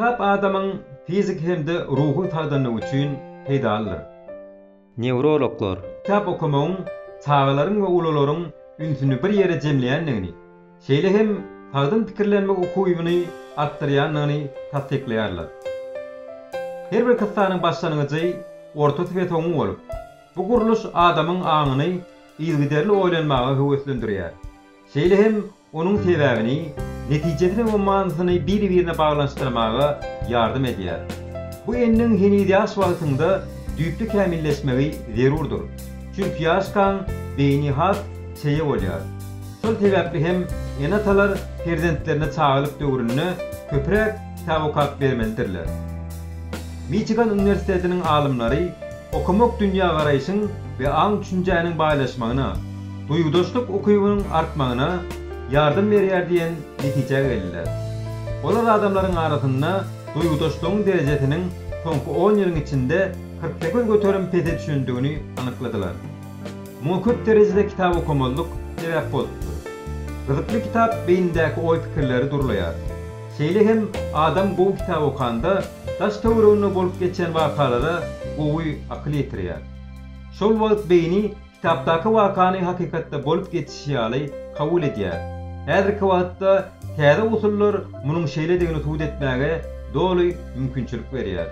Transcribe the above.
Kitap adamın fizik hem de ruhu taýdanlygy üçin peýdalydyr. Neurologlar Kitap okumagyň çağlaryň we ulalaryň ünsüni bir ýere jemleýändigini, şeýle hem taýdan pikirlenmek okuwyny artdyrýanlygyny tasdikleýärler. Her bir kissanyň başlangyjy orta tüpetoňy bolup, bu guruluş adamyň aňyny ýygyderli oýlanmaga höweslendirýär. Şeýle hem onuň sebäbini, netijesini we manysyny bir-birine baglanşdyrmaga ýardym edýär. Bu enniň heni ýaş wagtynda düýpli kämilleşmegi zerurdur. Çünki ýaşkan beýni hat çeýe bolýar. Şol sebäpli hem enatalar perzentlerine çağılıp döwründe köprek kitap okap bermelidirler. Michigan Üniversitetiniň alymlary okumak dünýä garaýşyň we aň düşünjäniň baýlaşmagyna, duýgudaşlyk okuwynyň artmagyna ýardym berýär diýen netijege geldiler. Olar adamlaryň arasynda duýgudaşlygyň derejesiniň soňky 10 ýylyň içinde 40 göterim pede düşündigini anykladylar. Bu köp derejede kitap okumalyk sebäp boldy. Gyzykly kitap beýindäki oý pikirleri durulaýar. Şeýle hem adam bu kitap okanda daş töwreginde bolup geçen wakalara gowy akyl ýetirýär. Şol wagt beýni kitapdaky wakany hakykatda bolup geçişi ýaly kabul edýär. Häzirki wagtda täze usullar munyň şeýle degini tuýt etmäge doly mümkinçilik berýär.